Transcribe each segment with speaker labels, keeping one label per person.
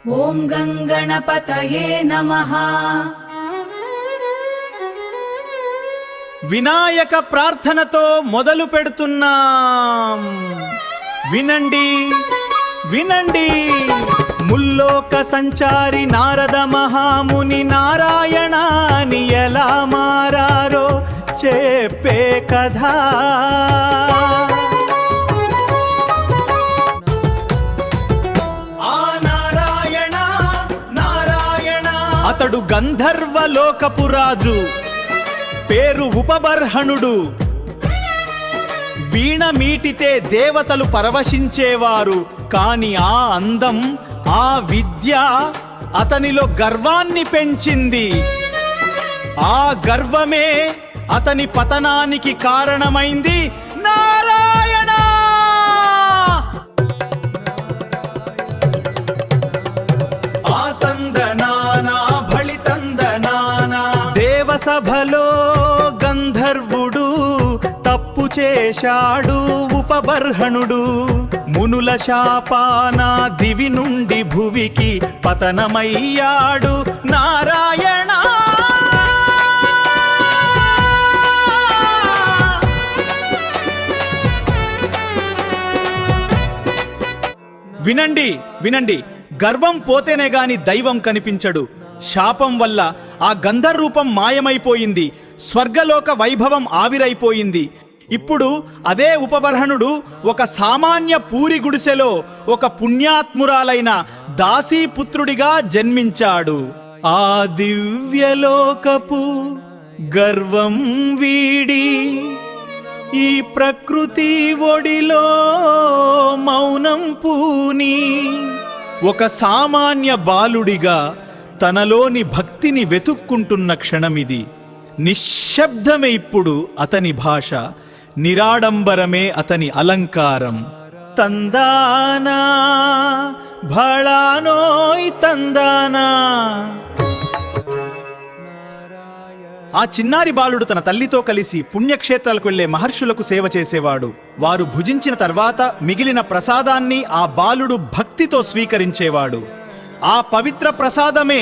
Speaker 1: ఓం గంగణపతయే నమః.
Speaker 2: వినాయక ప్రార్థనతో మొదలు పెడుతున్నాం. వినండి వినండి. ముల్లోక సంచారి నారద మహాముని నారాయణాని ఎలా మారారో చెప్పే కథ. ఆ నారాయణ నారాయణ అతడు గంధర్వలోకపు రాజు, పేరు ఉపబర్హణుడు. వీణ మీటితే దేవతలు పరవశించేవారు. కాని ఆ అందం, ఆ విద్య అతనిలో గర్వాన్ని పెంచింది. ఆ గర్వమే అతని పతనానికి కారణమైంది. నారాయణ ఆ తందనానా భళి తందనానా. దేవసభలో గంధర్వుడు తప్పు చేశాడు ఉపబర్హణుడు. మునుల శాపాన దివి నుండి భువికి పతనమయ్యాడు నారాయణ. వినండి వినండి. గర్వం పోతేనే గాని దైవం కనిపించడు. శాపం వల్ల ఆ గంధర్రూపం మాయమైపోయింది. స్వర్గలోక వైభవం ఆవిరైపోయింది. ఇప్పుడు అదే ఉపబర్హణుడు ఒక సామాన్య పూరి గుడిసెలో ఒక పుణ్యాత్మురాలైన దాసీపుత్రుడిగా జన్మించాడు. ఆ దివ్యలోకపు గర్వం వీడి ఈ ప్రకృతి ఒడిలో మౌనం పూని ఒక సామాన్య బాలుడిగా తనలోని భక్తిని వెతుక్కుంటున్న క్షణమిది. నిశ్శబ్దమే ఇప్పుడు అతని భాష, నిరాడంబరమే అతని అలంకారం. తందానా భళానోయ్ తందానా. ఆ చిన్నారి బాలుడు తన తల్లితో కలిసి పుణ్యక్షేత్రాలకు వెళ్లే మహర్షులకు సేవ చేసేవాడు. వారు భుజించిన తర్వాత మిగిలిన ప్రసాదాన్ని ఆ బాలుడు భక్తితో స్వీకరించేవాడు. ఆ పవిత్ర ప్రసాదమే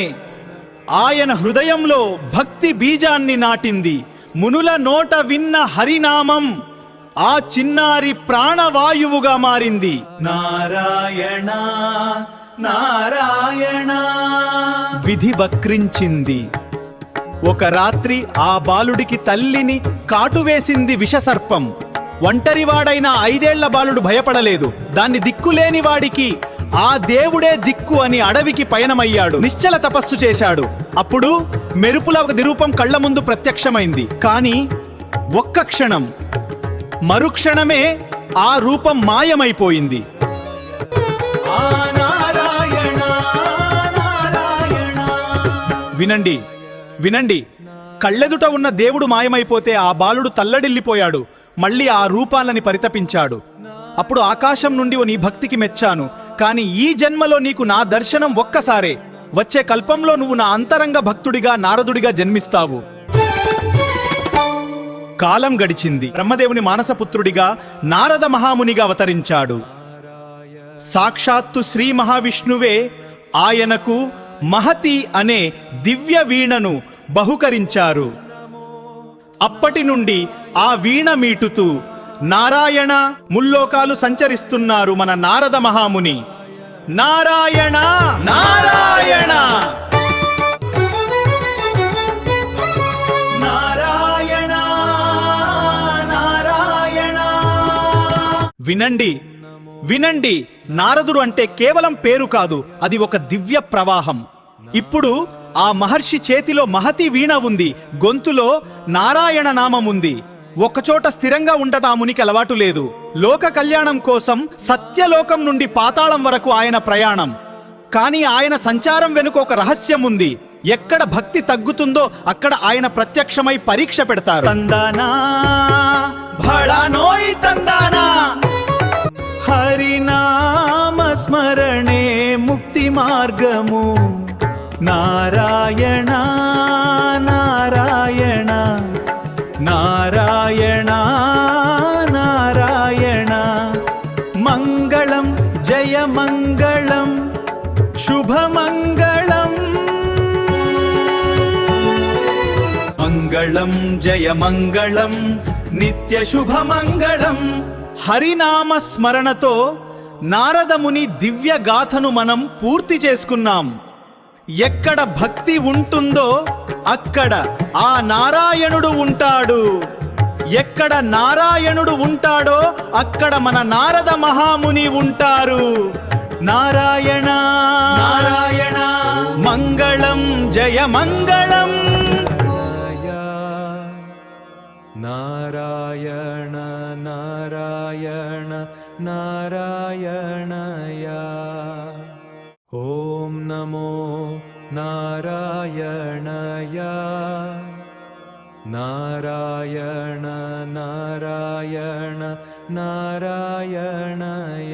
Speaker 2: ఆయన హృదయంలో భక్తి బీజాన్ని నాటింది. మునుల నోట విన్న హరినామం ఆ చిన్నారి ప్రాణవాయువుగా మారింది. నారాయణ నారాయణ. విధి వక్రించింది. ఒక రాత్రి ఆ బాలుడికి తల్లిని కాటువేసింది విషసర్పం. ఒంటరివాడైన 5 ఏళ్ల బాలుడు భయపడలేదు. దాన్ని దిక్కులేని వాడికి ఆ దేవుడే దిక్కు అని అడవికి పయనమయ్యాడు. నిశ్చల తపస్సు చేశాడు. అప్పుడు మెరుపుల దిరూపం కళ్ల ముందు ప్రత్యక్షమైంది. కానీ ఒక్క క్షణం, మరుక్షణమే ఆ రూపం మాయమైపోయింది. వినండి వినండి. కళ్ళెదుట ఉన్న దేవుడు మాయమైపోతే ఆ బాలుడు తల్లడిల్లిపోయాడు. మళ్ళీ ఆ రూపాలని పరితపించాడు. అప్పుడు ఆకాశం నుండి నీ భక్తికి మెచ్చాను. కానీ ఈ జన్మలో నీకు నా దర్శనం ఒక్కసారే. వచ్చే కల్పంలో నువ్వు నా అంతరంగ భక్తుడిగా నారదుడిగా జన్మిస్తావు. కాలం గడిచింది. బ్రహ్మదేవుని మానసపుత్రుడిగా నారద మహామునిగా అవతరించాడు. సాక్షాత్తు శ్రీ మహావిష్ణువే ఆయనకు మహతి అనే దివ్య వీణను బహుకరించారు. అప్పటి నుండి ఆ వీణ మీటుతూ నారాయణ ముల్లోకాలు సంచరిస్తున్నారు మన నారద మహాముని. నారాయణ నారాయణ నారాయణ నారాయణ. వినండి వినండి. నారదుడు అంటే కేవలం పేరు కాదు, అది ఒక దివ్య ప్రవాహం. ఇప్పుడు ఆ మహర్షి చేతిలో మహతి వీణ ఉంది. గొంతులో నారాయణ నామం ఉంది. ఒకచోట స్థిరంగా ఉండటం ఆ మునికి అలవాటు లేదు. లోక కళ్యాణం కోసం సత్యలోకం నుండి పాతాళం వరకు ఆయన ప్రయాణం. కానీ ఆయన సంచారం వెనుక ఒక రహస్యం ఉంది. ఎక్కడ భక్తి తగ్గుతుందో అక్కడ ఆయన ప్రత్యక్షమై పరీక్ష పెడతారు. తందానా భళానోయ్ తందానా. హరినామ స్మరణే ముక్తి మార్గము. నారాయణ నారాయణ నారాయణ నారాయణ. మంగళం జయ మంగళం శుభమంగళం మంగళం జయ మంగళం నిత్య శుభమంగళం. హరినామ స్మరణతో నారదముని దివ్య గాథను మనం పూర్తి చేసుకున్నాం. ఎక్కడ భక్తి ఉంటుందో అక్కడ ఆ నారాయణుడు ఉంటాడు. ఎక్కడ నారాయణుడు ఉంటాడో అక్కడ మన నారద మహాముని ఉంటారు. నారాయణ నారాయణ మంగళం జయ మంగళం. నారాయణ నారాయణ నారాయణయ. ఓం నమో నారాయణయ. నారాయణ నారాయణ నారాయణయ.